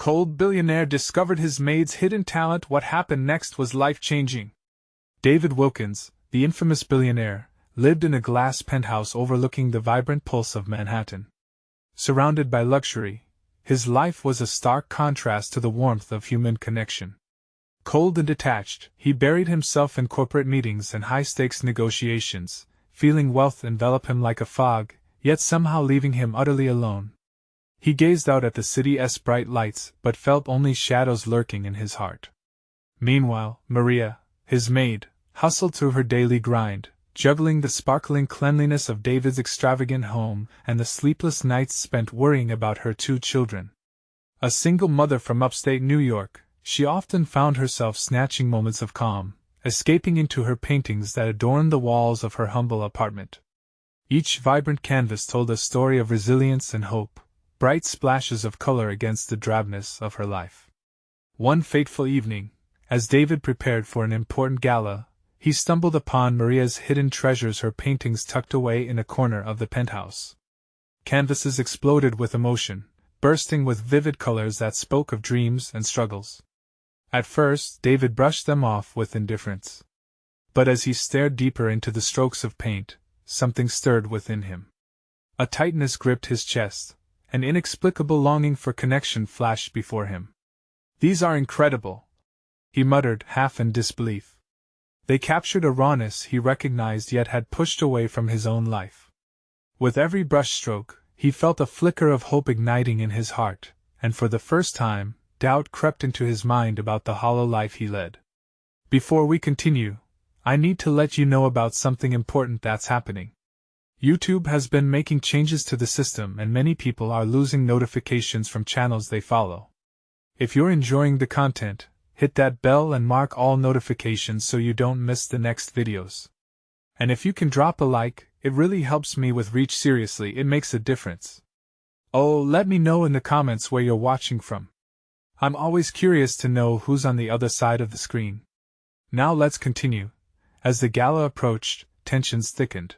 cold billionaire discovered his maid's hidden talent. What happened next was life-changing. David Wilkins, the infamous billionaire, lived in a glass penthouse overlooking the vibrant pulse of Manhattan. Surrounded by luxury, his life was a stark contrast to the warmth of human connection. Cold and detached, he buried himself in corporate meetings and high-stakes negotiations, feeling wealth envelop him like a fog, yet somehow leaving him utterly alone. He gazed out at the city's bright lights, but felt only shadows lurking in his heart. Meanwhile, Maria, his maid, hustled through her daily grind, juggling the sparkling cleanliness of David's extravagant home and the sleepless nights spent worrying about her 2 children. A single mother from upstate New York, she often found herself snatching moments of calm, escaping into her paintings that adorned the walls of her humble apartment. Each vibrant canvas told a story of resilience and hope, bright splashes of color against the drabness of her life. One fateful evening, as David prepared for an important gala, he stumbled upon Maria's hidden treasures, her paintings tucked away in a corner of the penthouse. Canvases exploded with emotion, bursting with vivid colors that spoke of dreams and struggles. At first, David brushed them off with indifference. But as he stared deeper into the strokes of paint, something stirred within him. A tightness gripped his chest, an inexplicable longing for connection flashed before him. "These are incredible," he muttered, half in disbelief. They captured a rawness he recognized yet had pushed away from his own life. With every brushstroke, he felt a flicker of hope igniting in his heart, and for the first time, doubt crept into his mind about the hollow life he led. "Before we continue, I need to let you know about something important that's happening. YouTube has been making changes to the system and many people are losing notifications from channels they follow. If you're enjoying the content, hit that bell and mark all notifications so you don't miss the next videos. And if you can drop a like, it really helps me with reach. Seriously, it makes a difference. Oh, let me know in the comments where you're watching from. I'm always curious to know who's on the other side of the screen. Now let's continue. As the gala approached, tensions thickened.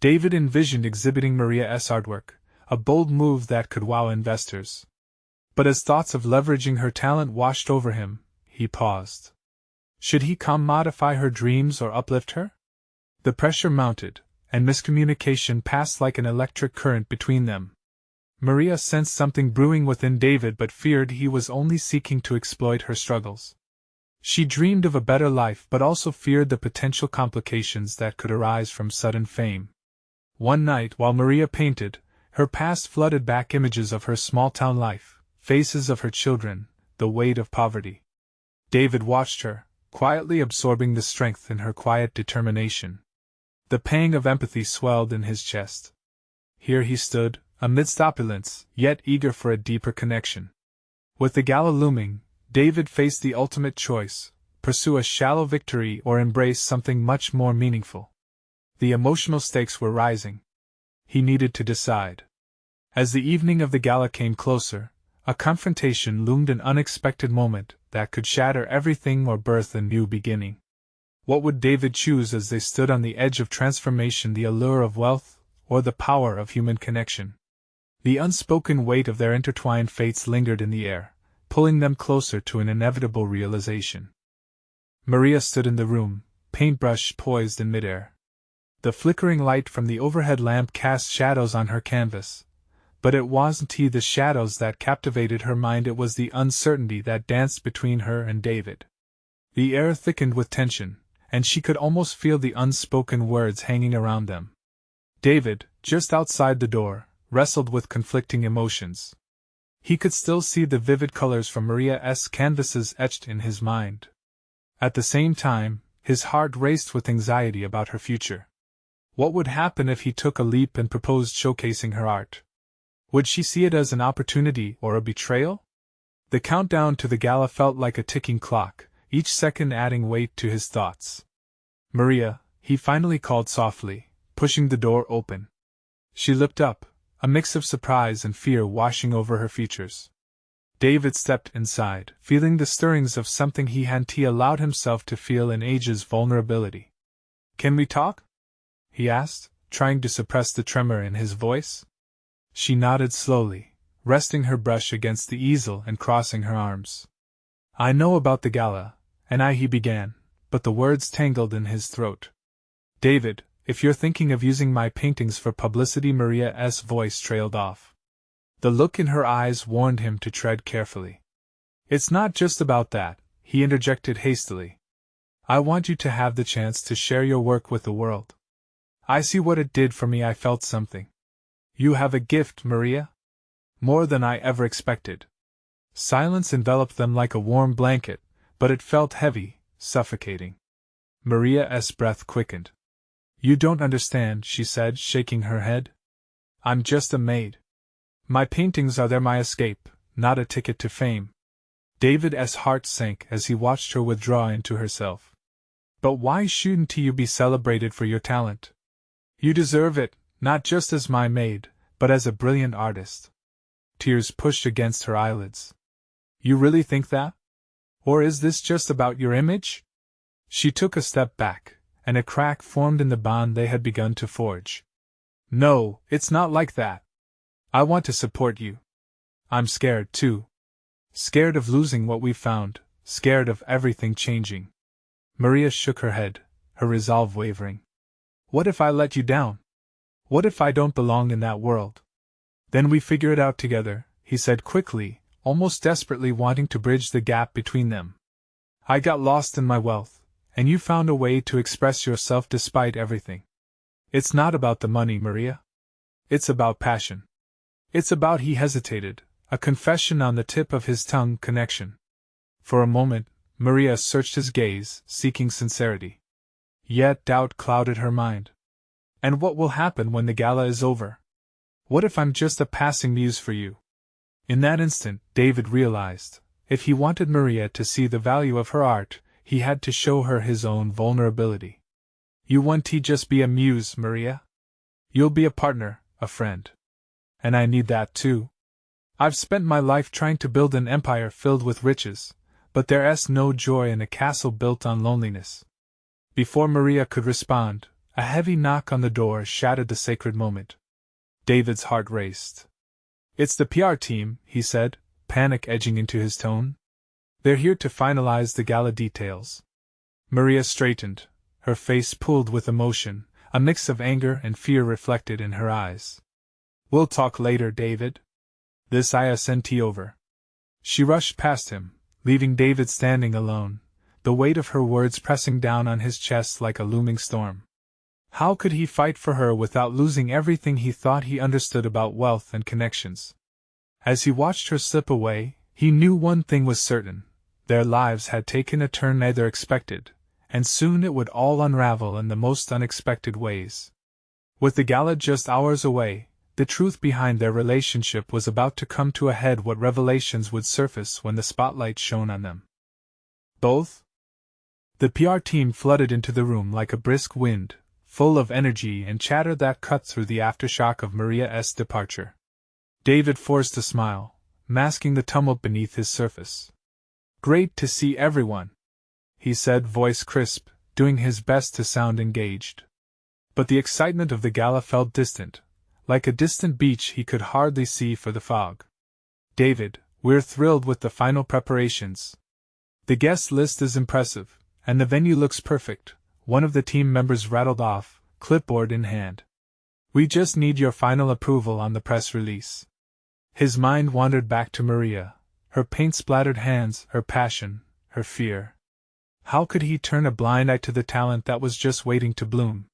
David envisioned exhibiting Maria's artwork, a bold move that could wow investors. But as thoughts of leveraging her talent washed over him, he paused. Should he commodify her dreams or uplift her? The pressure mounted, and miscommunication passed like an electric current between them. Maria sensed something brewing within David but feared he was only seeking to exploit her struggles. She dreamed of a better life but also feared the potential complications that could arise from sudden fame. One night while Maria painted, her past flooded back images of her small-town life, faces of her children, the weight of poverty. David watched her, quietly absorbing the strength in her quiet determination. The pang of empathy swelled in his chest. Here he stood, amidst opulence, yet eager for a deeper connection. With the gala looming, David faced the ultimate choice: pursue a shallow victory or embrace something much more meaningful. The emotional stakes were rising. He needed to decide. As the evening of the gala came closer, a confrontation loomed, an unexpected moment that could shatter everything or birth a new beginning. What would David choose as they stood on the edge of transformation, the allure of wealth, or the power of human connection? The unspoken weight of their intertwined fates lingered in the air, pulling them closer to an inevitable realization. Maria stood in the room, paintbrush poised in midair. The flickering light from the overhead lamp cast shadows on her canvas. But it wasn't the shadows that captivated her mind, it was the uncertainty that danced between her and David. The air thickened with tension, and she could almost feel the unspoken words hanging around them. David, just outside the door, wrestled with conflicting emotions. He could still see the vivid colors from Maria's canvases etched in his mind. At the same time, his heart raced with anxiety about her future. What would happen if he took a leap and proposed showcasing her art? Would she see it as an opportunity or a betrayal? The countdown to the gala felt like a ticking clock, each second adding weight to his thoughts. "Maria," he finally called softly, pushing the door open. She looked up, a mix of surprise and fear washing over her features. David stepped inside, feeling the stirrings of something he hadn't allowed himself to feel in ages: vulnerability. "Can we talk?" he asked, trying to suppress the tremor in his voice. She nodded slowly, resting her brush against the easel and crossing her arms. I know about the gala, he began, but the words tangled in his throat. David, if you're thinking of using my paintings for publicity, Maria's voice trailed off. The look in her eyes warned him to tread carefully. It's not just about that, he interjected hastily. I want you to have the chance to share your work with the world. I see what it did for me. I felt something. You have a gift, Maria? More than I ever expected. Silence enveloped them like a warm blanket, but it felt heavy, suffocating. Maria's breath quickened. You don't understand, she said, shaking her head. I'm just a maid. My paintings are my escape, not a ticket to fame. David's heart sank as he watched her withdraw into herself. But why shouldn't you be celebrated for your talent? You deserve it, not just as my maid, but as a brilliant artist. Tears pushed against her eyelids. You really think that? Or is this just about your image? She took a step back, and a crack formed in the bond they had begun to forge. No, it's not like that. I want to support you. I'm scared, too. Scared of losing what we've found, scared of everything changing. Maria shook her head, her resolve wavering. What if I let you down? What if I don't belong in that world? Then we figure it out together, he said quickly, almost desperately wanting to bridge the gap between them. I got lost in my wealth, and you found a way to express yourself despite everything. It's not about the money, Maria. It's about passion. It's about, he hesitated, a confession on the tip of his tongue, connection. For a moment, Maria searched his gaze, seeking sincerity. Yet doubt clouded her mind. And what will happen when the gala is over? What if I'm just a passing muse for you? In that instant, David realized, if he wanted Maria to see the value of her art, he had to show her his own vulnerability. You won't just be a muse, Maria? You'll be a partner, a friend. And I need that too. I've spent my life trying to build an empire filled with riches, but there's no joy in a castle built on loneliness. Before Maria could respond, a heavy knock on the door shattered the sacred moment. David's heart raced. It's the PR team, he said, panic edging into his tone. They're here to finalize the gala details. Maria straightened, her face pulled with emotion, a mix of anger and fear reflected in her eyes. We'll talk later, David. This I sent over. She rushed past him, leaving David standing alone, the weight of her words pressing down on his chest like a looming storm. How could he fight for her without losing everything he thought he understood about wealth and connections? As he watched her slip away, he knew one thing was certain: their lives had taken a turn neither expected, and soon it would all unravel in the most unexpected ways. With the gala just hours away, the truth behind their relationship was about to come to a head. What revelations would surface when the spotlight shone on them? Both? The PR team flooded into the room like a brisk wind, full of energy and chatter that cut through the aftershock of Maria's departure. David forced a smile, masking the tumult beneath his surface. Great to see everyone, he said, voice crisp, doing his best to sound engaged. But the excitement of the gala felt distant, like a distant beach he could hardly see for the fog. David, we're thrilled with the final preparations. The guest list is impressive, and the venue looks perfect, one of the team members rattled off, clipboard in hand. We just need your final approval on the press release. His mind wandered back to Maria, her paint-splattered hands, her passion, her fear. How could he turn a blind eye to the talent that was just waiting to bloom?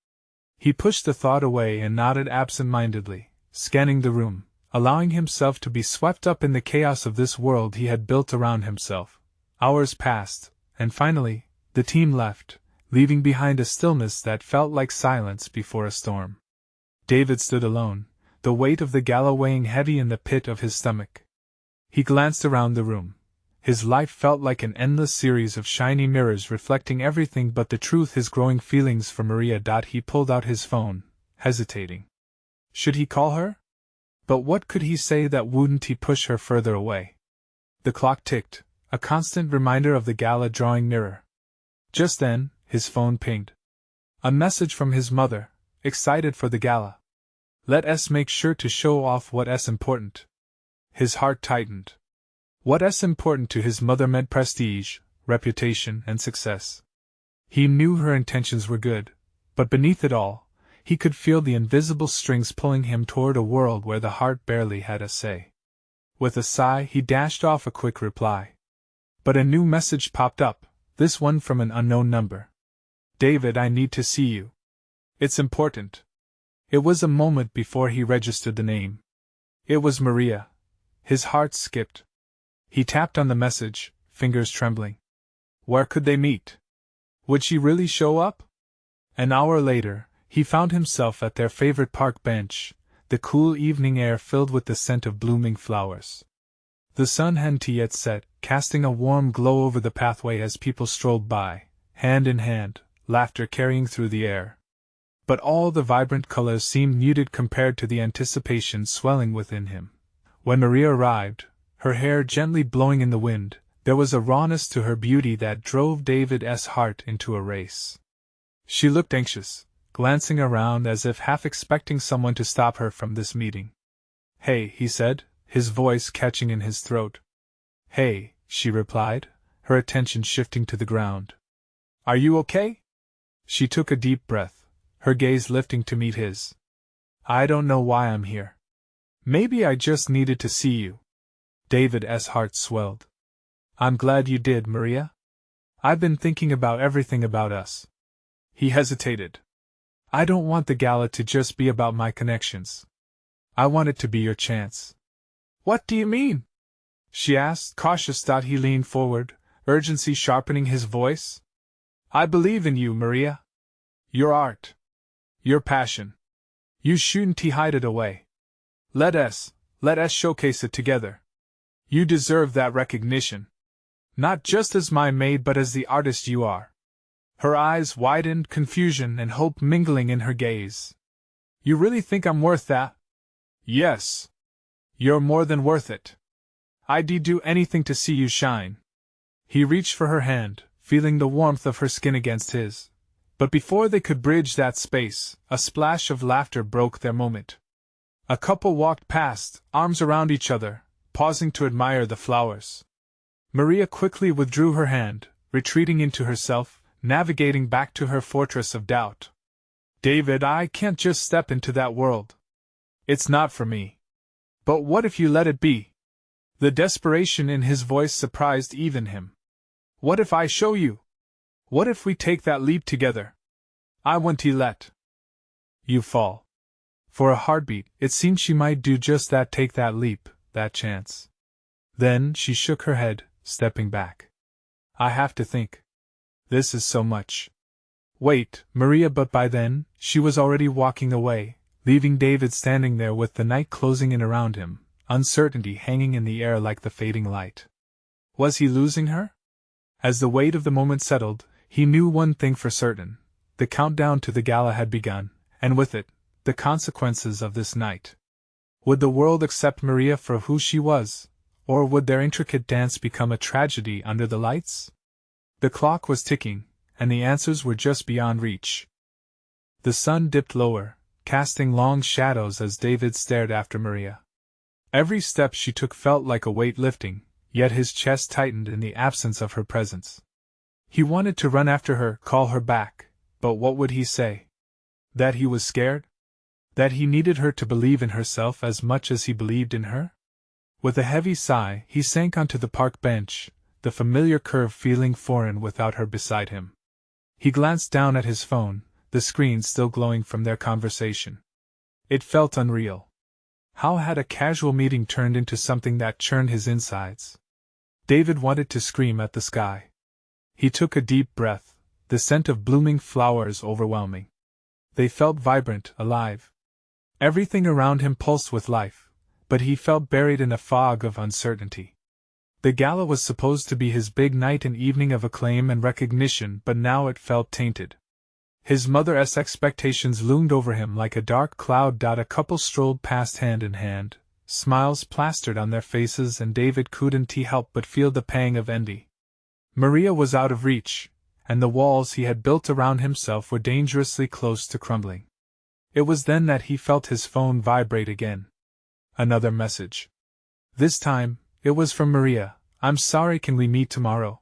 He pushed the thought away and nodded absent-mindedly, scanning the room, allowing himself to be swept up in the chaos of this world he had built around himself. Hours passed, and finally, the team left, leaving behind a stillness that felt like silence before a storm. David stood alone, the weight of the gala weighing heavy in the pit of his stomach. He glanced around the room. His life felt like an endless series of shiny mirrors reflecting everything but the truth, his growing feelings for Maria. He pulled out his phone, hesitating. Should he call her? But what could he say that wouldn't push her further away? The clock ticked, a constant reminder of the gala drawing nearer. Just then, his phone pinged. A message from his mother, excited for the gala. Let's make sure to show off what's important. His heart tightened. What's important to his mother meant prestige, reputation, and success. He knew her intentions were good, but beneath it all, he could feel the invisible strings pulling him toward a world where the heart barely had a say. With a sigh, he dashed off a quick reply. But a new message popped up, this one from an unknown number. David, I need to see you. It's important. It was a moment before he registered the name. It was Maria. His heart skipped. He tapped on the message, fingers trembling. Where could they meet? Would she really show up? An hour later, he found himself at their favorite park bench, the cool evening air filled with the scent of blooming flowers. The sun hadn't yet set, casting a warm glow over the pathway as people strolled by, hand in hand, laughter carrying through the air. But all the vibrant colors seemed muted compared to the anticipation swelling within him. When Maria arrived, her hair gently blowing in the wind, there was a rawness to her beauty that drove David's heart into a race. She looked anxious, glancing around as if half expecting someone to stop her from this meeting. Hey, he said, his voice catching in his throat. Hey, she replied, her attention shifting to the ground. Are you okay? She took a deep breath, her gaze lifting to meet his. I don't know why I'm here. Maybe I just needed to see you. David's heart swelled. I'm glad you did, Maria. I've been thinking about everything about us. He hesitated. I don't want the gala to just be about my connections. I want it to be your chance. What do you mean? She asked, cautious. He leaned forward, urgency sharpening his voice. I believe in you, Maria. Your art. Your passion. You shouldn't hide it away. Let us showcase it together. You deserve that recognition. Not just as my maid but as the artist you are. Her eyes widened, confusion and hope mingling in her gaze. You really think I'm worth that? Yes. You're more than worth it. I'd do anything to see you shine. He reached for her hand, feeling the warmth of her skin against his. But before they could bridge that space, a splash of laughter broke their moment. A couple walked past, arms around each other, pausing to admire the flowers. Maria quickly withdrew her hand, retreating into herself, navigating back to her fortress of doubt. David, I can't just step into that world. It's not for me. But what if you let it be? The desperation in his voice surprised even him. What if I show you? What if we take that leap together? I won't let you fall. For a heartbeat, it seemed she might do just that, take that leap, that chance. Then she shook her head, stepping back. I have to think. This is so much. Wait, Maria, but by then, she was already walking away, leaving David standing there with the night closing in around him, uncertainty hanging in the air like the fading light. Was he losing her? As the weight of the moment settled, he knew one thing for certain. The countdown to the gala had begun, and with it, the consequences of this night. Would the world accept Maria for who she was, or would their intricate dance become a tragedy under the lights? The clock was ticking, and the answers were just beyond reach. The sun dipped lower, casting long shadows as David stared after Maria. Every step she took felt like a weight lifting, yet his chest tightened in the absence of her presence. He wanted to run after her, call her back, but what would he say? That he was scared? That he needed her to believe in herself as much as he believed in her? With a heavy sigh, he sank onto the park bench, the familiar curve feeling foreign without her beside him. He glanced down at his phone, the screen still glowing from their conversation. It felt unreal. How had a casual meeting turned into something that churned his insides? David wanted to scream at the sky. He took a deep breath, the scent of blooming flowers overwhelming. They felt vibrant, alive. Everything around him pulsed with life, but he felt buried in a fog of uncertainty. The gala was supposed to be his big night, an evening of acclaim and recognition, but now it felt tainted. His mother's expectations loomed over him like a dark cloud. A couple strolled past hand in hand, smiles plastered on their faces, and David couldn't help but feel the pang of envy. Maria was out of reach, and the walls he had built around himself were dangerously close to crumbling. It was then that he felt his phone vibrate again. Another message. This time, it was from Maria. "I'm sorry, can we meet tomorrow?"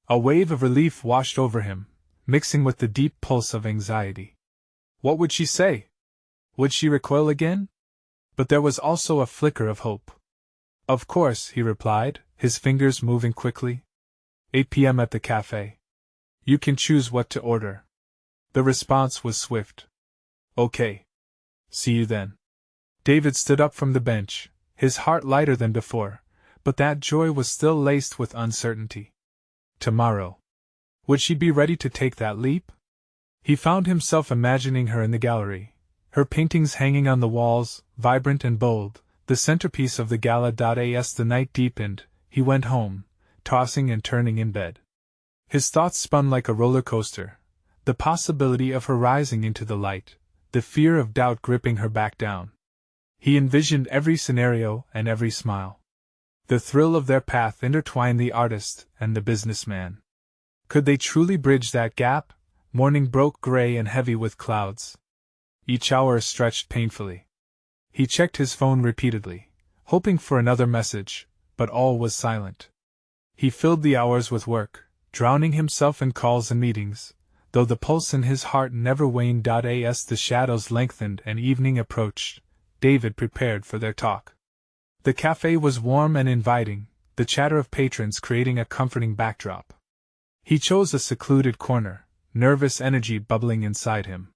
A wave of relief washed over him, mixing with the deep pulse of anxiety. What would she say? Would she recoil again? But there was also a flicker of hope. "Of course," he replied, his fingers moving quickly. 8 p.m. at the cafe. You can choose what to order." The response was swift. "Okay. See you then." David stood up from the bench, his heart lighter than before, but that joy was still laced with uncertainty. Tomorrow. Would she be ready to take that leap? He found himself imagining her in the gallery, her paintings hanging on the walls, vibrant and bold, the centerpiece of the gala. As the night deepened, he went home, tossing and turning in bed. His thoughts spun like a roller coaster, the possibility of her rising into the light, the fear of doubt gripping her back down. He envisioned every scenario and every smile. The thrill of their path intertwined the artist and the businessman. Could they truly bridge that gap? Morning broke gray and heavy with clouds. Each hour stretched painfully. He checked his phone repeatedly, hoping for another message, but all was silent. He filled the hours with work, drowning himself in calls and meetings, though the pulse in his heart never waned. As the shadows lengthened and evening approached, David prepared for their talk. The cafe was warm and inviting, the chatter of patrons creating a comforting backdrop. He chose a secluded corner, nervous energy bubbling inside him.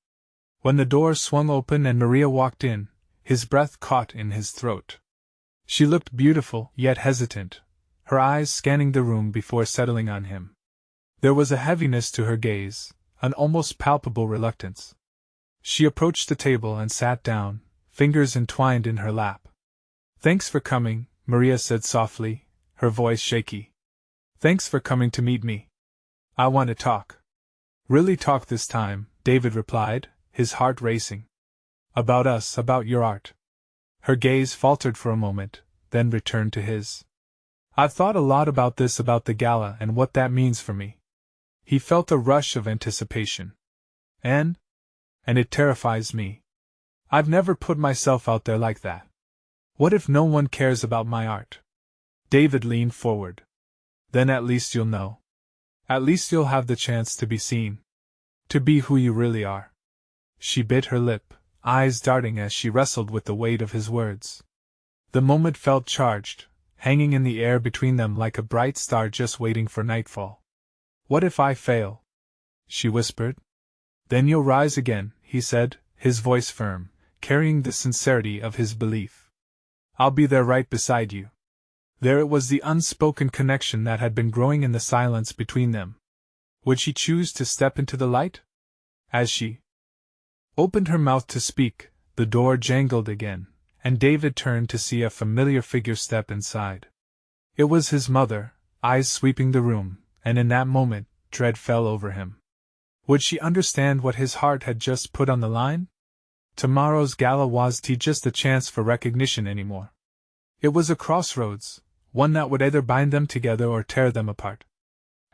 When the door swung open and Maria walked in, his breath caught in his throat. She looked beautiful, yet hesitant, her eyes scanning the room before settling on him. There was a heaviness to her gaze, an almost palpable reluctance. She approached the table and sat down, fingers entwined in her lap. "Thanks for coming," Maria said softly, her voice shaky. "Thanks for coming to meet me. I want to talk." "Really talk this time," David replied, his heart racing. "About us, about your art." Her gaze faltered for a moment, then returned to his. "I've thought a lot about this, about the gala and what that means for me." He felt a rush of anticipation. And it terrifies me. I've never put myself out there like that. What if no one cares about my art?" David leaned forward. "Then at least you'll know. At least you'll have the chance to be seen. To be who you really are." She bit her lip, eyes darting as she wrestled with the weight of his words. The moment felt charged, hanging in the air between them like a bright star just waiting for nightfall. "What if I fail?" she whispered. "Then you'll rise again," he said, his voice firm, carrying the sincerity of his belief. "I'll be there right beside you." There it was, the unspoken connection that had been growing in the silence between them. Would she choose to step into the light? As she opened her mouth to speak, the door jangled again, and David turned to see a familiar figure step inside. It was his mother, eyes sweeping the room, and in that moment, dread fell over him. Would she understand what his heart had just put on the line? Tomorrow's gala wasn't just a chance for recognition anymore. It was a crossroads, one that would either bind them together or tear them apart.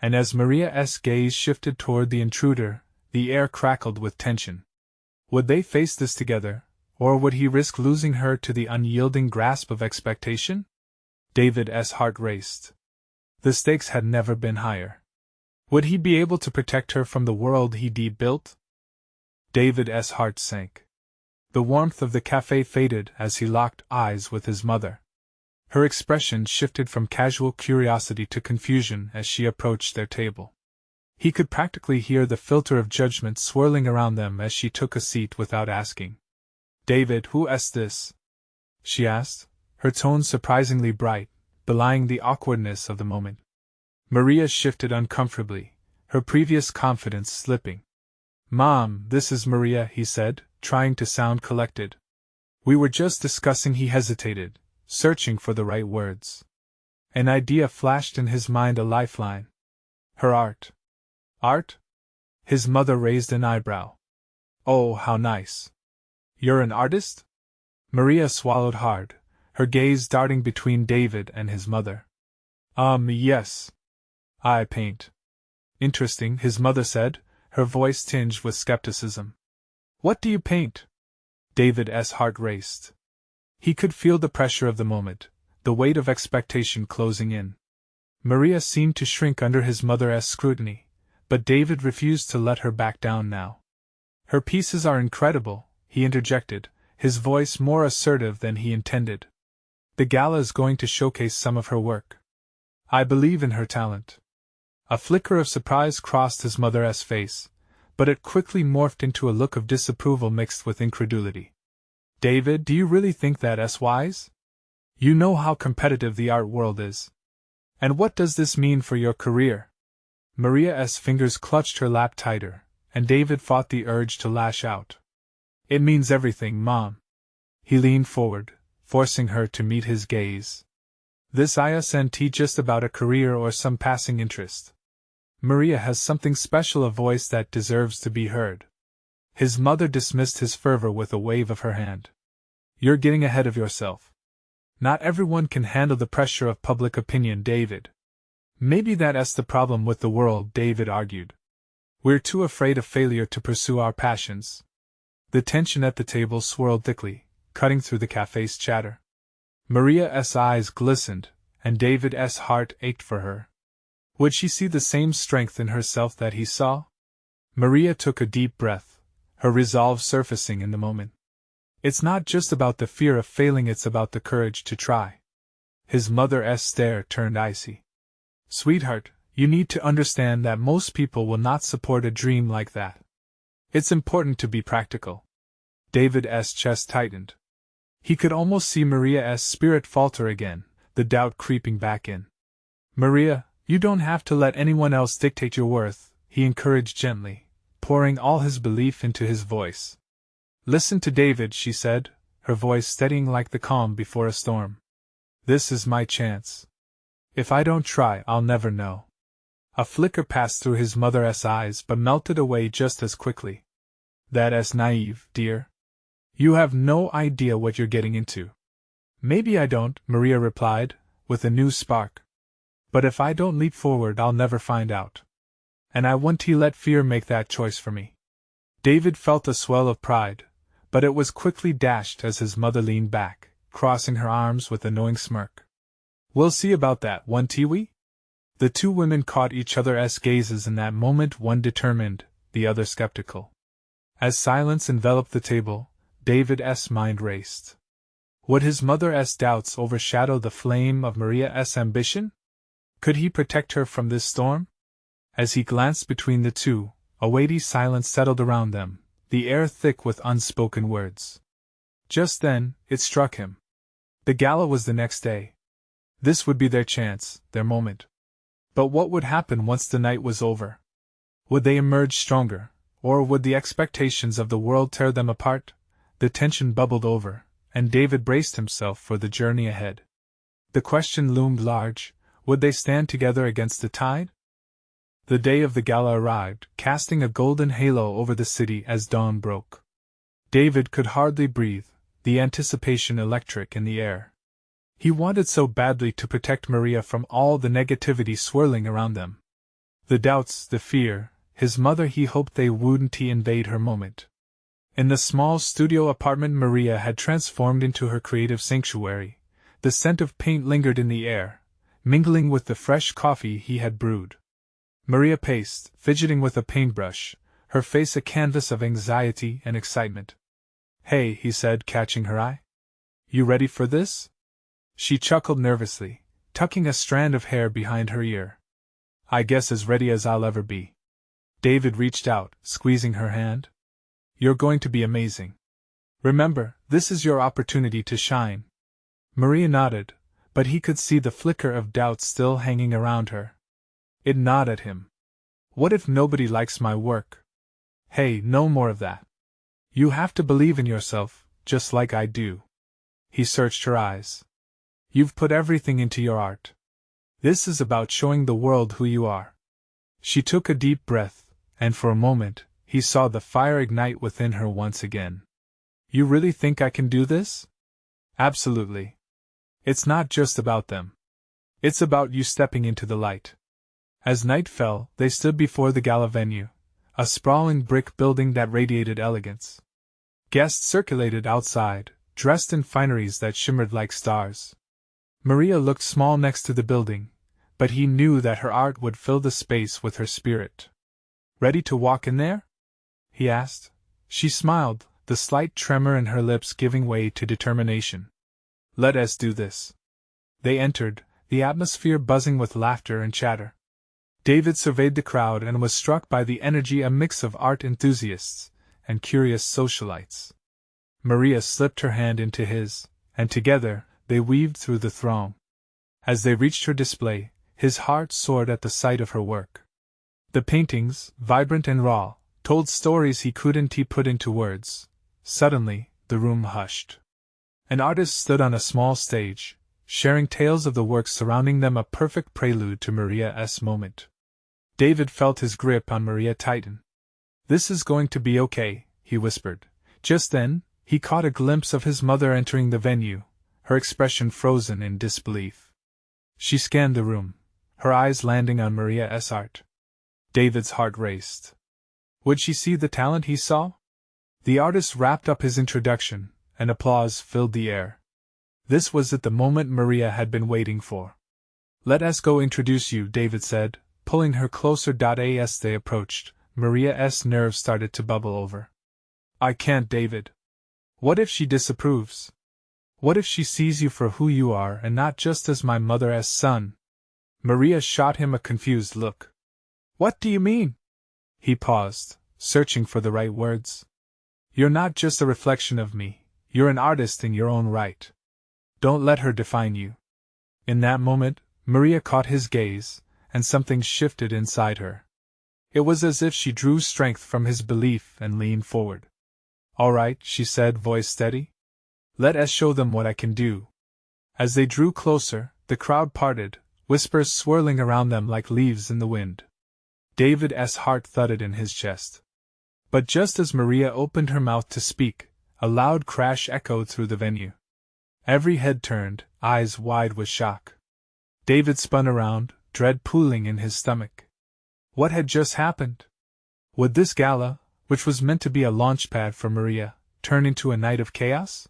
And as Maria's gaze shifted toward the intruder, the air crackled with tension. Would they face this together, or would he risk losing her to the unyielding grasp of expectation? David's heart raced. The stakes had never been higher. Would he be able to protect her from the world he'd built? David's heart sank. The warmth of the cafe faded as he locked eyes with his mother. Her expression shifted from casual curiosity to confusion as she approached their table. He could practically hear the filter of judgment swirling around them as she took a seat without asking. "David, who is this?" she asked, her tone surprisingly bright, belying the awkwardness of the moment. Maria shifted uncomfortably, her previous confidence slipping. "Mom, this is Maria," he said, trying to sound collected. "We were just discussing." He hesitated, searching for the right words. An idea flashed in his mind, a lifeline. Her art. Art? His mother raised an eyebrow. "Oh, how nice. You're an artist?" Maria swallowed hard, her gaze darting between David and his mother. Yes. I paint." "Interesting," his mother said, her voice tinged with skepticism. "What do you paint?" David's heart raced. He could feel the pressure of the moment, the weight of expectation closing in. Maria seemed to shrink under his mother's scrutiny, but David refused to let her back down now. Her pieces are incredible, he interjected, his voice more assertive than he intended. The gala is going to showcase some of her work. I believe in her talent. A flicker of surprise crossed his mother's face, but it quickly morphed into a look of disapproval mixed with incredulity. David, do you really think that's wise? You know how competitive the art world is. And what does this mean for your career? Maria's fingers clutched her lap tighter, and David fought the urge to lash out. It means everything, Mom. He leaned forward, forcing her to meet his gaze. This isn't just about a career or some passing interest. Maria has something special, a voice that deserves to be heard. His mother dismissed his fervor with a wave of her hand. You're getting ahead of yourself. Not everyone can handle the pressure of public opinion, David. Maybe that's the problem with the world, David argued. We're too afraid of failure to pursue our passions. The tension at the table swirled thickly, cutting through the cafe's chatter. Maria's eyes glistened, and David's heart ached for her. Would she see the same strength in herself that he saw? Maria took a deep breath, her resolve surfacing in the moment. It's not just about the fear of failing, it's about the courage to try. His mother's stare turned icy. Sweetheart, you need to understand that most people will not support a dream like that. It's important to be practical. David's chest tightened. He could almost see Maria's spirit falter again, the doubt creeping back in. Maria, you don't have to let anyone else dictate your worth, he encouraged gently, pouring all his belief into his voice. Listen to David, she said, her voice steadying like the calm before a storm. This is my chance. If I don't try, I'll never know. A flicker passed through his mother's eyes but melted away just as quickly. That's naive, dear. You have no idea what you're getting into. Maybe I don't, Maria replied, with a new spark. But if I don't leap forward, I'll never find out. And I won't let fear make that choice for me. David felt a swell of pride, but it was quickly dashed as his mother leaned back, crossing her arms with a knowing smirk. We'll see about that, won't we? The two women caught each other's gazes in that moment, one determined, the other skeptical. As silence enveloped the table, David's mind raced. Would his mother's doubts overshadow the flame of Maria's ambition? Could he protect her from this storm? As he glanced between the two, a weighty silence settled around them, the air thick with unspoken words. Just then, it struck him. The gala was the next day. This would be their chance, their moment. But what would happen once the night was over? Would they emerge stronger, or would the expectations of the world tear them apart? The tension bubbled over, and David braced himself for the journey ahead. The question loomed large: would they stand together against the tide? The day of the gala arrived, casting a golden halo over the city as dawn broke. David could hardly breathe, the anticipation electric in the air. He wanted so badly to protect Maria from all the negativity swirling around them. The doubts, the fear, his mother, he hoped they wouldn't invade her moment. In the small studio apartment Maria had transformed into her creative sanctuary, the scent of paint lingered in the air, mingling with the fresh coffee he had brewed. Maria paced, fidgeting with a paintbrush, her face a canvas of anxiety and excitement. Hey, he said, catching her eye. You ready for this? She chuckled nervously, tucking a strand of hair behind her ear. I guess as ready as I'll ever be. David reached out, squeezing her hand. You're going to be amazing. Remember, this is your opportunity to shine. Maria nodded, but he could see the flicker of doubt still hanging around her. It gnawed at him. What if nobody likes my work? Hey, no more of that. You have to believe in yourself, just like I do. He searched her eyes. You've put everything into your art. This is about showing the world who you are. She took a deep breath, and for a moment, he saw the fire ignite within her once again. You really think I can do this? Absolutely. It's not just about them. It's about you stepping into the light. As night fell, they stood before the gala venue, a sprawling brick building that radiated elegance. Guests circulated outside, dressed in fineries that shimmered like stars. Maria looked small next to the building, but he knew that her art would fill the space with her spirit. Ready to walk in there? He asked. She smiled, the slight tremor in her lips giving way to determination. Let us do this. They entered, the atmosphere buzzing with laughter and chatter. David surveyed the crowd and was struck by the energy, a mix of art enthusiasts and curious socialites. Maria slipped her hand into his, and together they weaved through the throng. As they reached her display, his heart soared at the sight of her work. The paintings, vibrant and raw, told stories he couldn't put into words. Suddenly, the room hushed. An artist stood on a small stage, sharing tales of the works surrounding them, a perfect prelude to Maria's moment. David felt his grip on Maria tighten. This is going to be okay, he whispered. Just then, he caught a glimpse of his mother entering the venue, her expression frozen in disbelief. She scanned the room, her eyes landing on Maria's art. David's heart raced. Would she see the talent he saw? The artist wrapped up his introduction, and applause filled the air. This was it, the moment Maria had been waiting for. Let us go introduce you, David said, pulling her closer. As they approached, Maria's nerves started to bubble over. I can't, David. What if she disapproves? What if she sees you for who you are and not just as my mother's son? Maria shot him a confused look. What do you mean? He paused, searching for the right words. You're not just a reflection of me, you're an artist in your own right. Don't let her define you. In that moment, Maria caught his gaze, and something shifted inside her. It was as if she drew strength from his belief and leaned forward. All right, she said, voice steady. Let us show them what I can do. As they drew closer, the crowd parted, whispers swirling around them like leaves in the wind. David's heart thudded in his chest. But just as Maria opened her mouth to speak, a loud crash echoed through the venue. Every head turned, eyes wide with shock. David spun around, dread pooling in his stomach. What had just happened? Would this gala, which was meant to be a launchpad for Maria, turn into a night of chaos?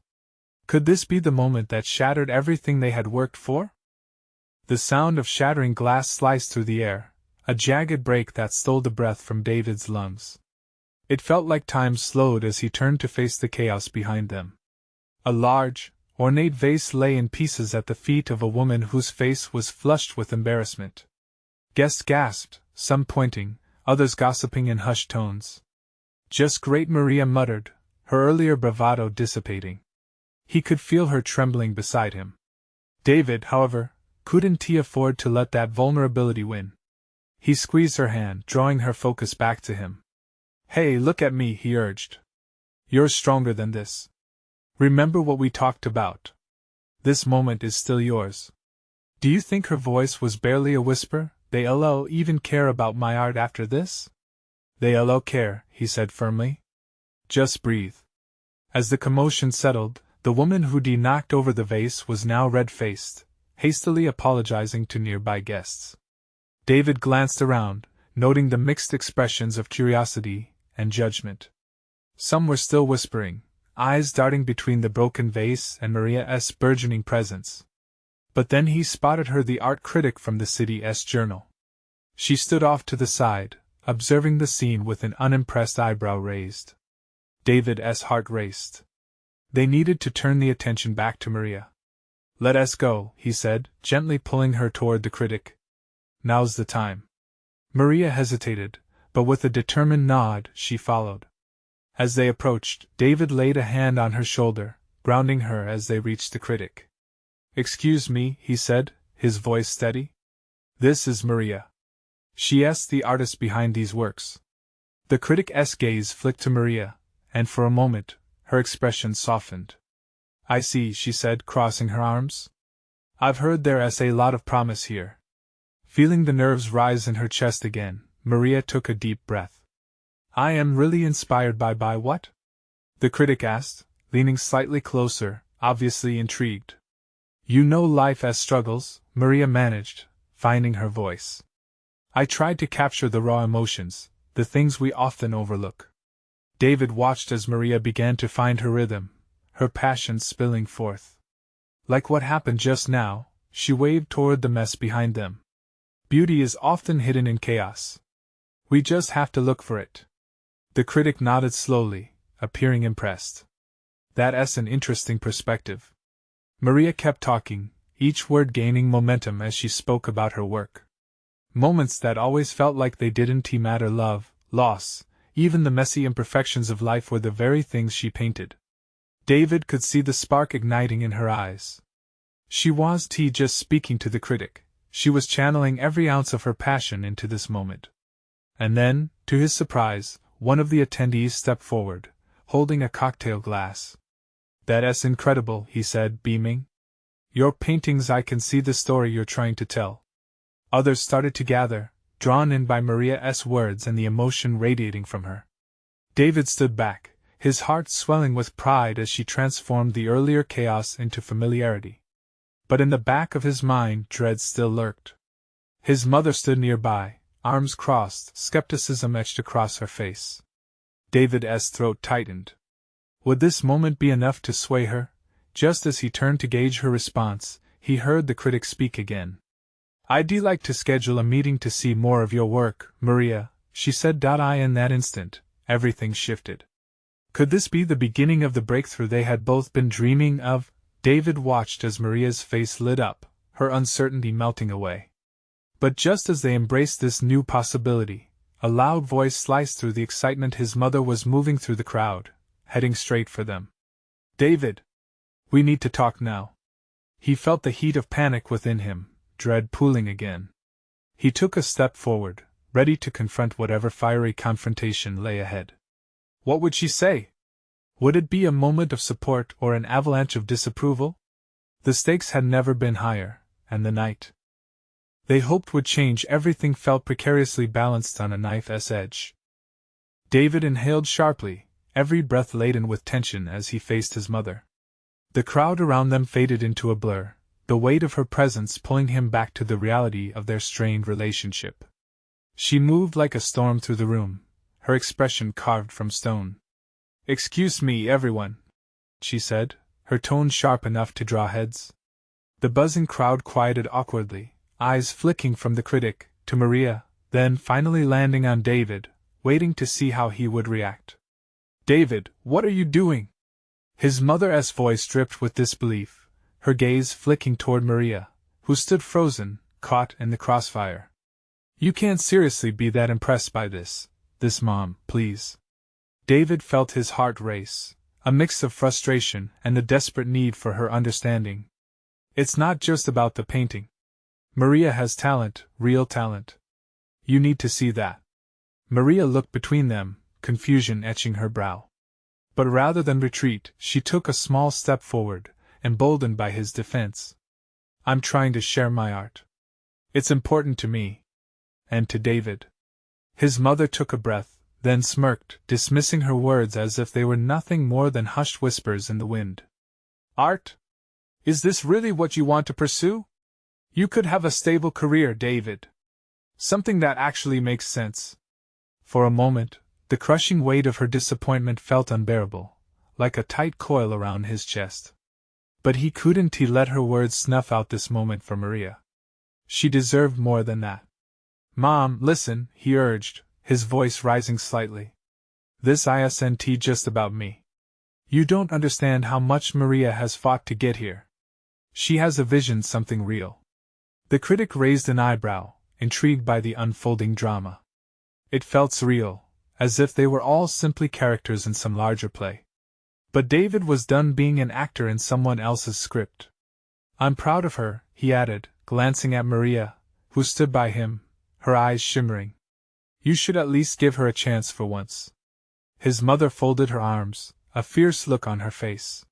Could this be the moment that shattered everything they had worked for? The sound of shattering glass sliced through the air, a jagged break that stole the breath from David's lungs. It felt like time slowed as he turned to face the chaos behind them. A large, ornate vase lay in pieces at the feet of a woman whose face was flushed with embarrassment. Guests gasped, some pointing, others gossiping in hushed tones. Just great, Maria muttered, her earlier bravado dissipating. He could feel her trembling beside him. David, however, couldn't afford to let that vulnerability win. He squeezed her hand, drawing her focus back to him. Hey, look at me, he urged. You're stronger than this. Remember what we talked about. This moment is still yours. Do you think her voice was barely a whisper? They'll even care about my art after this? They'll care, he said firmly. Just breathe. As the commotion settled, the woman who'd knocked over the vase was now red-faced, hastily apologizing to nearby guests. David glanced around, noting the mixed expressions of curiosity and judgment. Some were still whispering, eyes darting between the broken vase and Maria's burgeoning presence. But then he spotted her, the art critic from the city's journal. She stood off to the side, observing the scene with an unimpressed eyebrow raised. David's heart raced. They needed to turn the attention back to Maria. Let us go, he said, gently pulling her toward the critic. Now's the time. Maria hesitated, but with a determined nod, she followed. As they approached, David laid a hand on her shoulder, grounding her as they reached the critic. Excuse me, he said, his voice steady. This is Maria. She's the artist behind these works. The critic's gaze flicked to Maria, and for a moment, her expression softened. I see, she said, crossing her arms. I've heard there's a lot of promise here. Feeling the nerves rise in her chest again, Maria took a deep breath. I am really inspired by what? The critic asked, leaning slightly closer, obviously intrigued. You know life as struggles, Maria managed, finding her voice. I tried to capture the raw emotions, the things we often overlook. David watched as Maria began to find her rhythm, her passion spilling forth. Like what happened just now, she waved toward the mess behind them. Beauty is often hidden in chaos. We just have to look for it. The critic nodded slowly, appearing impressed. That's an interesting perspective. Maria kept talking, each word gaining momentum as she spoke about her work. Moments that always felt like they didn't matter: love, loss, even the messy imperfections of life were the very things she painted. David could see the spark igniting in her eyes. She wasn't just speaking to the critic, she was channeling every ounce of her passion into this moment. And then, to his surprise, one of the attendees stepped forward, holding a cocktail glass. That's incredible, he said, beaming. Your paintings, I can see the story you're trying to tell. Others started to gather, drawn in by Maria's words and the emotion radiating from her. David stood back, his heart swelling with pride as she transformed the earlier chaos into familiarity. But in the back of his mind, dread still lurked. His mother stood nearby, arms crossed, skepticism etched across her face. David's throat tightened. Would this moment be enough to sway her? Just as he turned to gauge her response, he heard the critic speak again. I'd like to schedule a meeting to see more of your work, Maria, she said. In that instant, everything shifted. Could this be the beginning of the breakthrough they had both been dreaming of? David watched as Maria's face lit up, her uncertainty melting away. But just as they embraced this new possibility, a loud voice sliced through the excitement. His mother was moving through the crowd, heading straight for them. David! We need to talk now. He felt the heat of panic within him, dread pooling again. He took a step forward, ready to confront whatever fiery confrontation lay ahead. What would she say? Would it be a moment of support or an avalanche of disapproval? The stakes had never been higher, and the night they hoped would change everything felt precariously balanced on a knife's edge. David inhaled sharply, every breath laden with tension as he faced his mother. The crowd around them faded into a blur, the weight of her presence pulling him back to the reality of their strained relationship. She moved like a storm through the room, her expression carved from stone. Excuse me, everyone, she said, her tone sharp enough to draw heads. The buzzing crowd quieted awkwardly, eyes flicking from the critic to Maria, then finally landing on David, waiting to see how he would react. David, what are you doing? His mother's voice dripped with disbelief, her gaze flicking toward Maria, who stood frozen, caught in the crossfire. You can't seriously be that impressed by this, Mom, please. David felt his heart race, a mix of frustration and the desperate need for her understanding. It's not just about the painting. Maria has talent, real talent. You need to see that. Maria looked between them, confusion etching her brow. But rather than retreat, she took a small step forward, emboldened by his defense. I'm trying to share my art. It's important to me. And to David. His mother took a breath, then smirked, dismissing her words as if they were nothing more than hushed whispers in the wind. Art? Is this really what you want to pursue? You could have a stable career, David. Something that actually makes sense. For a moment, the crushing weight of her disappointment felt unbearable, like a tight coil around his chest. But he couldn't let her words snuff out this moment for Maria. She deserved more than that. Mom, listen, he urged, his voice rising slightly. This isn't just about me. You don't understand how much Maria has fought to get here. She has a vision, something real. The critic raised an eyebrow, intrigued by the unfolding drama. It felt surreal, as if they were all simply characters in some larger play. But David was done being an actor in someone else's script. I'm proud of her, he added, glancing at Maria, who stood by him, her eyes shimmering. You should at least give her a chance for once. His mother folded her arms, a fierce look on her face.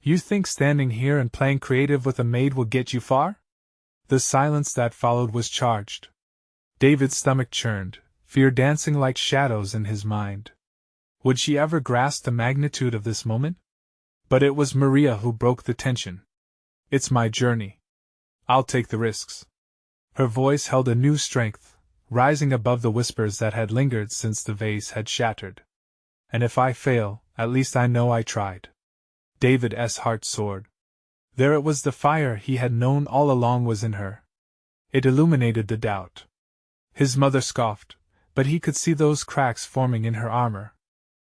You think standing here and playing creative with a maid will get you far? The silence that followed was charged. David's stomach churned, fear dancing like shadows in his mind. Would she ever grasp the magnitude of this moment? But it was Maria who broke the tension. It's my journey. I'll take the risks. Her voice held a new strength, rising above the whispers that had lingered since the vase had shattered. And if I fail, at least I know I tried. David's heart soared. There it was, the fire he had known all along was in her. It illuminated the doubt. His mother scoffed, but he could see those cracks forming in her armor.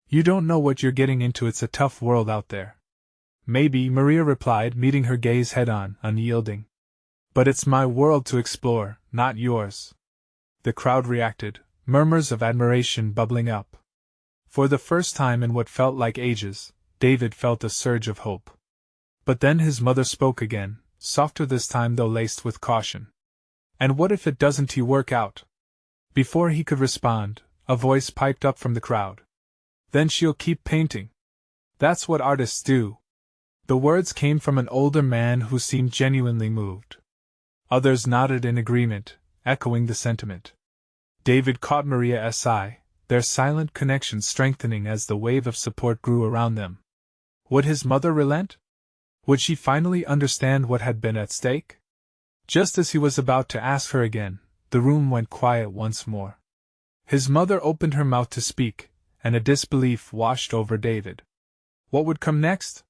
You don't know what you're getting into, it's a tough world out there. Maybe, Maria replied, meeting her gaze head-on, unyielding. But it's my world to explore, not yours. The crowd reacted, murmurs of admiration bubbling up. For the first time in what felt like ages, David felt a surge of hope. But then his mother spoke again, softer this time though laced with caution. And what if it doesn't work out? Before he could respond, a voice piped up from the crowd. Then she'll keep painting. That's what artists do. The words came from an older man who seemed genuinely moved. Others nodded in agreement, echoing the sentiment. David caught Maria's eye, their silent connection strengthening as the wave of support grew around them. Would his mother relent? Would she finally understand what had been at stake? Just as he was about to ask her again, the room went quiet once more. His mother opened her mouth to speak, and a disbelief washed over David. What would come next?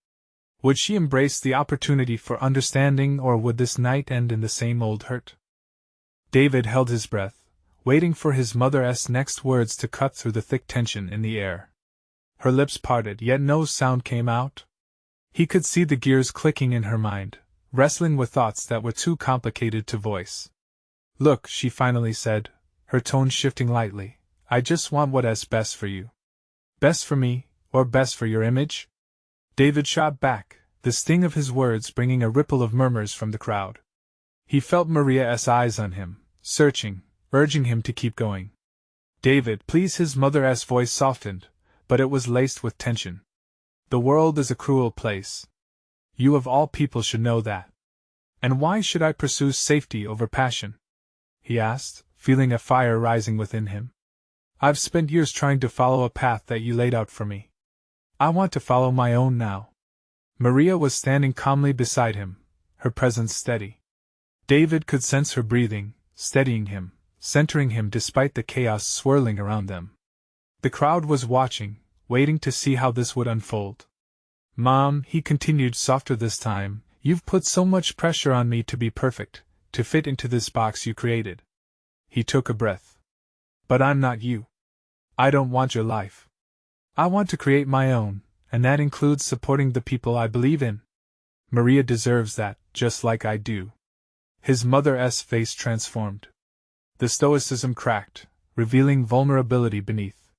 Would she embrace the opportunity for understanding, or would this night end in the same old hurt? David held his breath, waiting for his mother's next words to cut through the thick tension in the air. Her lips parted, yet no sound came out. He could see the gears clicking in her mind, wrestling with thoughts that were too complicated to voice. Look, she finally said, her tone shifting lightly, I just want what's best for you. Best for me, or best for your image? David shot back, the sting of his words bringing a ripple of murmurs from the crowd. He felt Maria's eyes on him, searching, urging him to keep going. David, please, his mother's voice softened, but it was laced with tension. The world is a cruel place. You of all people should know that. And why should I pursue safety over passion? He asked, feeling a fire rising within him. I've spent years trying to follow a path that you laid out for me. I want to follow my own now. Maria was standing calmly beside him, her presence steady. David could sense her breathing, steadying him, centering him despite the chaos swirling around them. The crowd was watching, waiting to see how this would unfold. Mom, he continued softer this time, you've put so much pressure on me to be perfect, to fit into this box you created. He took a breath. But I'm not you. I don't want your life. I want to create my own, and that includes supporting the people I believe in. Maria deserves that, just like I do. His mother's face transformed. The stoicism cracked, revealing vulnerability beneath.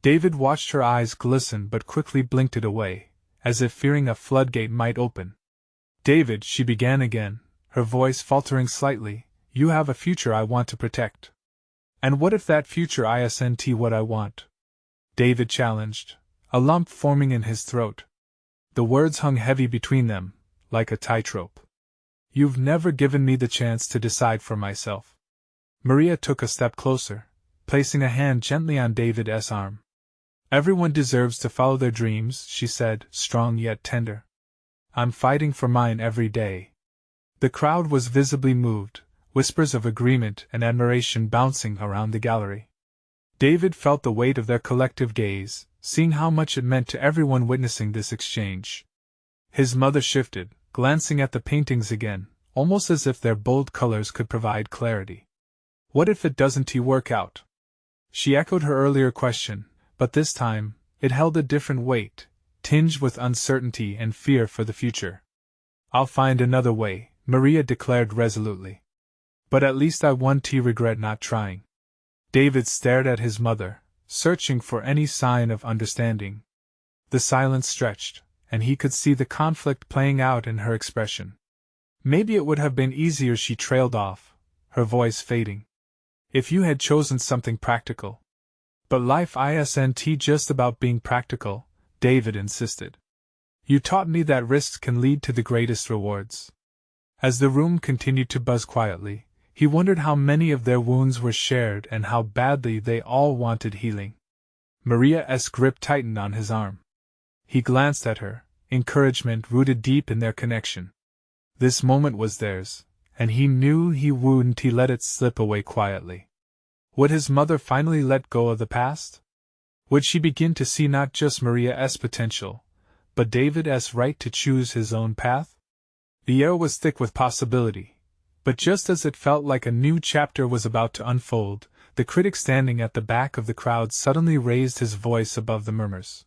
David watched her eyes glisten but quickly blinked it away, as if fearing a floodgate might open. David, she began again, her voice faltering slightly, you have a future I want to protect. And what if that future isn't what I want? David challenged, a lump forming in his throat. The words hung heavy between them, like a tightrope. You've never given me the chance to decide for myself. Maria took a step closer, placing a hand gently on David's arm. Everyone deserves to follow their dreams, she said, strong yet tender. I'm fighting for mine every day. The crowd was visibly moved, whispers of agreement and admiration bouncing around the gallery. David felt the weight of their collective gaze, seeing how much it meant to everyone witnessing this exchange. His mother shifted, glancing at the paintings again, almost as if their bold colors could provide clarity. What if it doesn't work out? She echoed her earlier question, but this time, it held a different weight, tinged with uncertainty and fear for the future. I'll find another way, Maria declared resolutely. But at least I won't regret not trying. David stared at his mother, searching for any sign of understanding. The silence stretched, and he could see the conflict playing out in her expression. Maybe it would have been easier, she trailed off, her voice fading. If you had chosen something practical. But life isn't just about being practical, David insisted. You taught me that risks can lead to the greatest rewards. As the room continued to buzz quietly, he wondered how many of their wounds were shared and how badly they all wanted healing. Maria's grip tightened on his arm. He glanced at her, encouragement rooted deep in their connection. This moment was theirs, and he knew he wouldn't let it slip away quietly. Would his mother finally let go of the past? Would she begin to see not just Maria's potential, but David's right to choose his own path? The air was thick with possibility, but just as it felt like a new chapter was about to unfold, the critic standing at the back of the crowd suddenly raised his voice above the murmurs.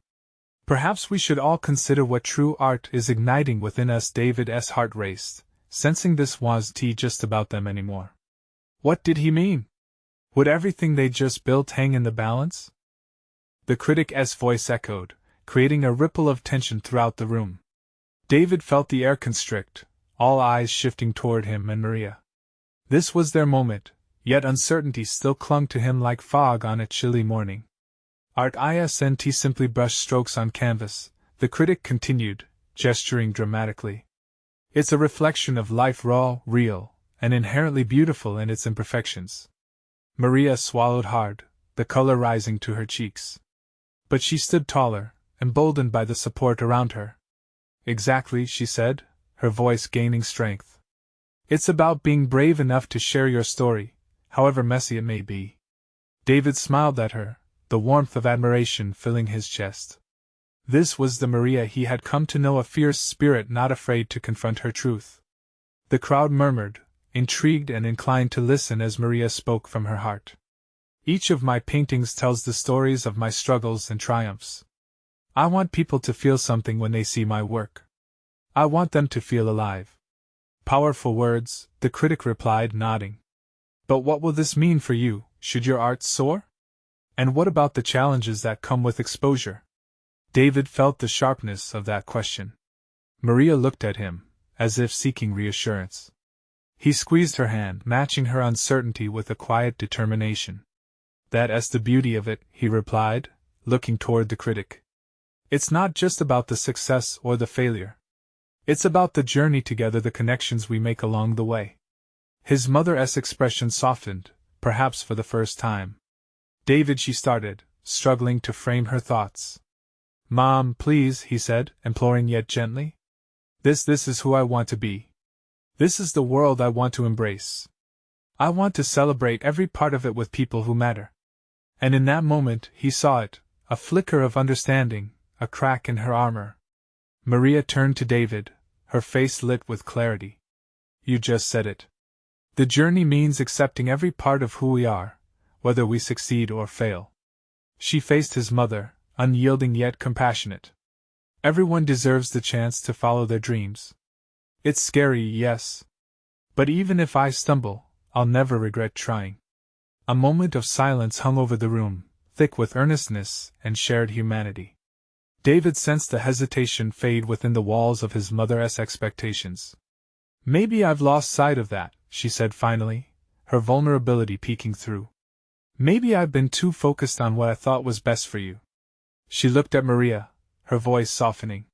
Perhaps we should all consider what true art is igniting within us. David's heart raced, sensing this wasn't just about them anymore. What did he mean? Would everything they just built hang in the balance? The critic's voice echoed, creating a ripple of tension throughout the room. David felt the air constrict, all eyes shifting toward him and Maria. This was their moment, yet uncertainty still clung to him like fog on a chilly morning. Art isn't simply brush strokes on canvas, the critic continued, gesturing dramatically. It's a reflection of life, raw, real, and inherently beautiful in its imperfections. Maria swallowed hard, the color rising to her cheeks. But she stood taller, emboldened by the support around her. Exactly, she said, her voice gaining strength. It's about being brave enough to share your story, however messy it may be. David smiled at her, the warmth of admiration filling his chest. This was the Maria he had come to know, a fierce spirit not afraid to confront her truth. The crowd murmured, intrigued and inclined to listen as Maria spoke from her heart. Each of my paintings tells the stories of my struggles and triumphs. I want people to feel something when they see my work. I want them to feel alive. Powerful words, the critic replied, nodding. But what will this mean for you? Should your art soar? And what about the challenges that come with exposure? David felt the sharpness of that question. Maria looked at him, as if seeking reassurance. He squeezed her hand, matching her uncertainty with a quiet determination. That's the beauty of it, he replied, looking toward the critic. It's not just about the success or the failure. It's about the journey together, the connections we make along the way. His mother's expression softened, perhaps for the first time. David, she started, struggling to frame her thoughts. Mom, please, he said, imploring yet gently. This is who I want to be. This is the world I want to embrace. I want to celebrate every part of it with people who matter. And in that moment, he saw it, a flicker of understanding, a crack in her armor. Maria turned to David, her face lit with clarity. You just said it. The journey means accepting every part of who we are, whether we succeed or fail. She faced his mother, unyielding yet compassionate. Everyone deserves the chance to follow their dreams. It's scary, yes. But even if I stumble, I'll never regret trying. A moment of silence hung over the room, thick with earnestness and shared humanity. David sensed the hesitation fade within the walls of his mother's expectations. Maybe I've lost sight of that, she said finally, her vulnerability peeking through. Maybe I've been too focused on what I thought was best for you. She looked at Maria, her voice softening.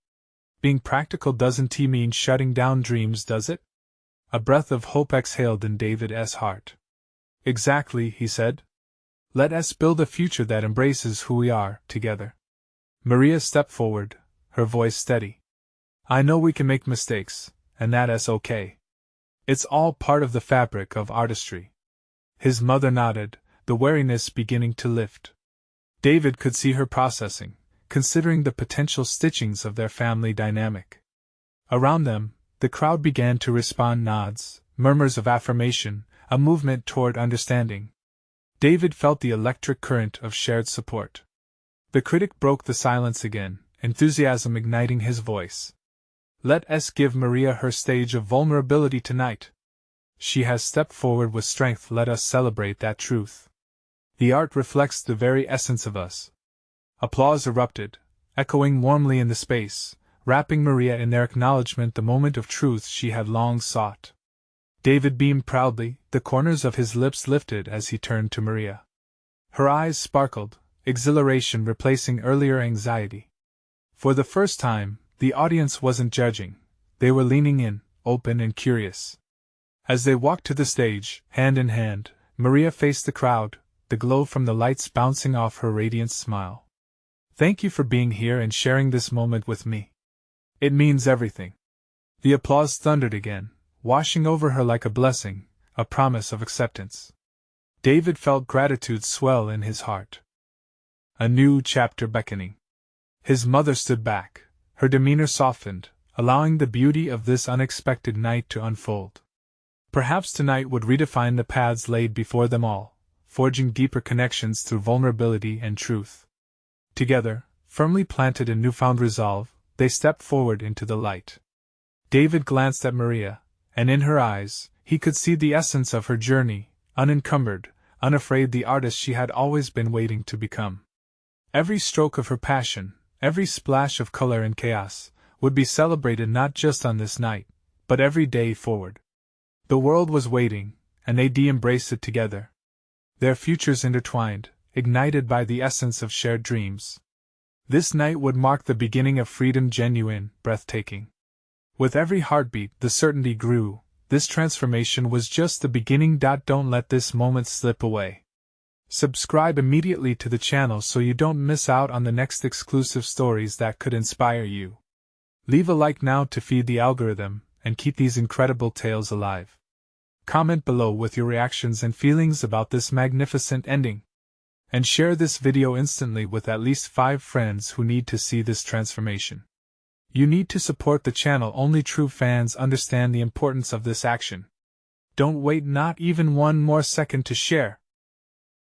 Being practical doesn't mean shutting down dreams, does it? A breath of hope exhaled in David's heart. Exactly, he said. Let us build a future that embraces who we are, together. Maria stepped forward, her voice steady. I know we can make mistakes, and that's okay. It's all part of the fabric of artistry. His mother nodded, the wariness beginning to lift. David could see her processing, considering the potential stitchings of their family dynamic. Around them, the crowd began to respond, nods, murmurs of affirmation, a movement toward understanding. David felt the electric current of shared support. The critic broke the silence again, enthusiasm igniting his voice. Let us give Maria her stage of vulnerability tonight. She has stepped forward with strength. Let us celebrate that truth. The art reflects the very essence of us. Applause erupted, echoing warmly in the space, wrapping Maria in their acknowledgement, the moment of truth she had long sought. David beamed proudly, the corners of his lips lifted as he turned to Maria. Her eyes sparkled, exhilaration replacing earlier anxiety. For the first time, the audience wasn't judging, they were leaning in, open and curious. As they walked to the stage, hand in hand, Maria faced the crowd, the glow from the lights bouncing off her radiant smile. Thank you for being here and sharing this moment with me. It means everything. The applause thundered again, washing over her like a blessing, a promise of acceptance. David felt gratitude swell in his heart. A new chapter beckoning. His mother stood back, her demeanor softened, allowing the beauty of this unexpected night to unfold. Perhaps tonight would redefine the paths laid before them all, forging deeper connections through vulnerability and truth. Together, firmly planted in newfound resolve, they stepped forward into the light. David glanced at Maria, and in her eyes, he could see the essence of her journey, unencumbered, unafraid, the artist she had always been waiting to become. Every stroke of her passion, every splash of color in chaos, would be celebrated not just on this night, but every day forward. The world was waiting, and they'd embraced it together. Their futures intertwined, ignited by the essence of shared dreams. This night would mark the beginning of freedom, genuine, breathtaking. With every heartbeat, the certainty grew. This transformation was just the beginning. Don't let this moment slip away. Subscribe immediately to the channel so you don't miss out on the next exclusive stories that could inspire you. Leave a like now to feed the algorithm and keep these incredible tales alive. Comment below with your reactions and feelings about this magnificent ending. And share this video instantly with at least 5 friends who need to see this transformation. You need to support the channel. Only true fans understand the importance of this action. Don't wait not even one more second to share.